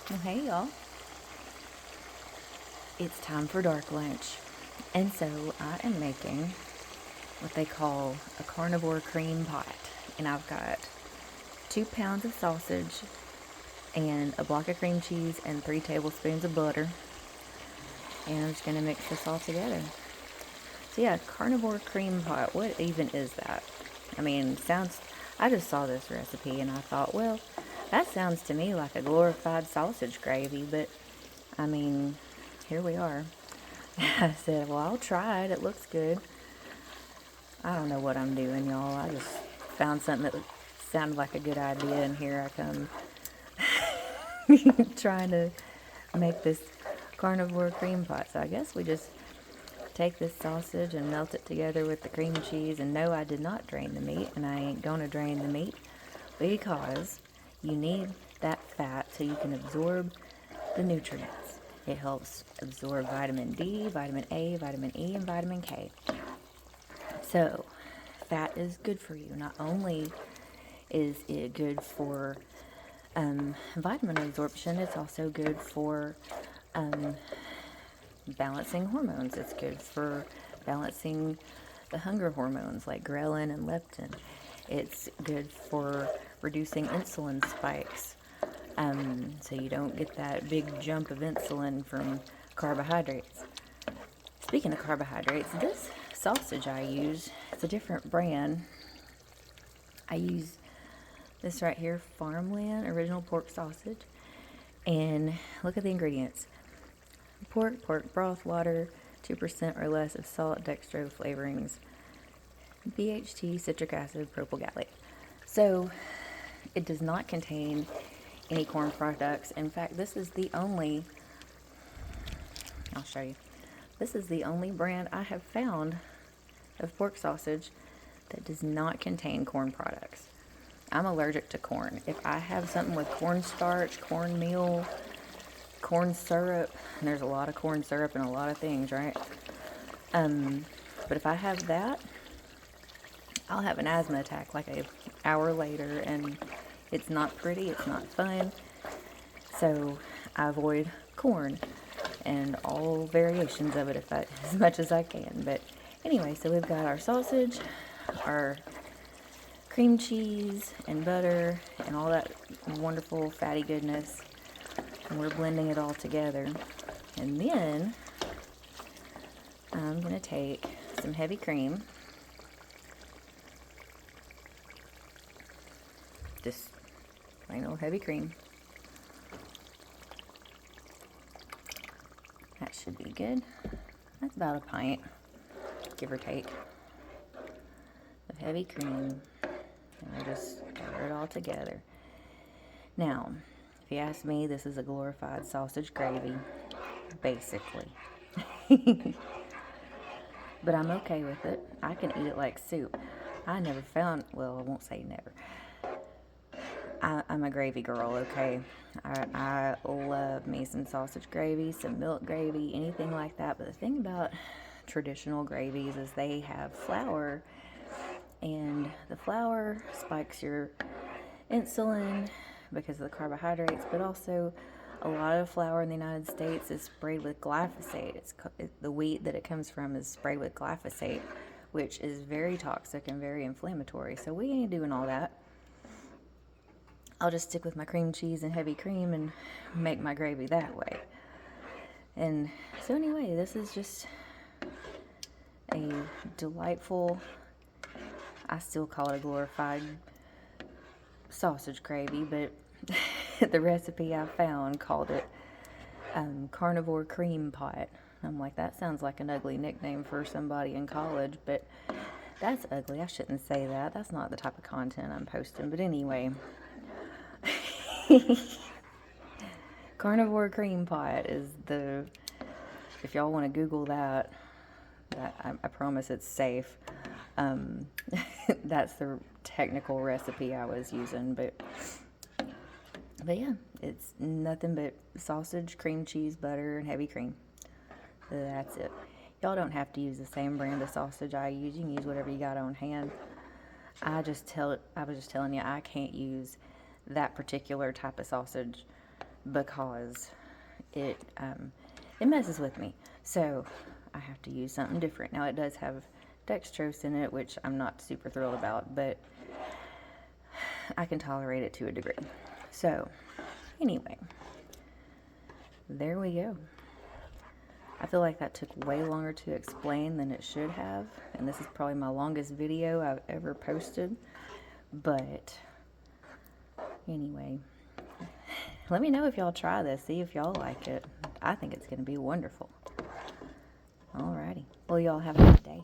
Well, hey y'all, it's time for dark lunch. And so I am making what they call a carnivore cream pot. And I've got 2 pounds of sausage and a block of cream cheese and 3 tablespoons of butter. And I'm just going to mix this all together. So yeah, carnivore cream pot, what even is that? I mean, I just saw this recipe and I thought, well, that sounds to me like a glorified sausage gravy, but I mean, here we are. I said, well, I'll try it. It looks good. I don't know what I'm doing, y'all. I just found something that sounded like a good idea, and here I come trying to make this carnivore cream pot. So I guess we just take this sausage and melt it together with the cream cheese. And no, I did not drain the meat, and I ain't going to drain the meat because you need that fat so you can absorb the nutrients. It helps absorb vitamin D, vitamin A, vitamin E, and vitamin K. So, fat is good for you. Not only is it good for vitamin absorption, it's also good for balancing hormones. It's good for balancing the hunger hormones like ghrelin and leptin. It's good for reducing insulin spikes, so you don't get that big jump of insulin from carbohydrates. Speaking of carbohydrates, this sausage I use, it's a different brand. I use this right here, Farmland Original Pork Sausage. And look at the ingredients. Pork broth, water, 2% or less of salt, dextro flavorings, BHT, citric acid, propyl gallate. So it does not contain any corn products. In fact, I'll show you. This is the only brand I have found of pork sausage that does not contain corn products. I'm allergic to corn. If I have something with cornstarch, cornmeal, corn syrup, and there's a lot of corn syrup in a lot of things, right? But if I have that, I'll have an asthma attack like an hour later, and it's not pretty, it's not fun. So I avoid corn and all variations of it as much as I can. But anyway, so we've got our sausage, our cream cheese and butter and all that wonderful fatty goodness, and we're blending it all together. And then I'm going to take some heavy cream, just plain old heavy cream. That should be good. That's about a pint, give or take, of heavy cream. And we'll just gather it all together. Now, if you ask me, this is a glorified sausage gravy, basically. But I'm okay with it. I can eat it like soup. I won't say never. I'm a gravy girl, okay? I love me some sausage gravy, some milk gravy, anything like that. But the thing about traditional gravies is they have flour, and the flour spikes your insulin because of the carbohydrates, but also a lot of flour in the United States is sprayed with glyphosate. The wheat that it comes from is sprayed with glyphosate, which is very toxic and very inflammatory. So we ain't doing all that. I'll just stick with my cream cheese and heavy cream and make my gravy that way. And so anyway, this is just a delightful, I still call it a glorified sausage gravy, but the recipe I found called it Carnivore Cream Pot. I'm like, that sounds like an ugly nickname for somebody in college, but that's ugly. I shouldn't say that. That's not the type of content I'm posting. But anyway, Carnivore Cream Pot is if y'all want to Google that I promise it's safe. That's the technical recipe I was using, but yeah, it's nothing but sausage, cream cheese, butter, and heavy cream. So that's it. Y'all don't have to use the same brand of sausage I use. You can use whatever you got on hand. I was just telling you, I can't use that particular type of sausage because it messes with me. So I have to use something different. Now it does have dextrose in it, which I'm not super thrilled about, but I can tolerate it to a degree. So anyway, there we go. I feel like that took way longer to explain than it should have, and this is probably my longest video I've ever posted. But anyway, let me know if y'all try this, see if y'all like it. I think it's going to be wonderful. Alrighty. Well, y'all have a good day.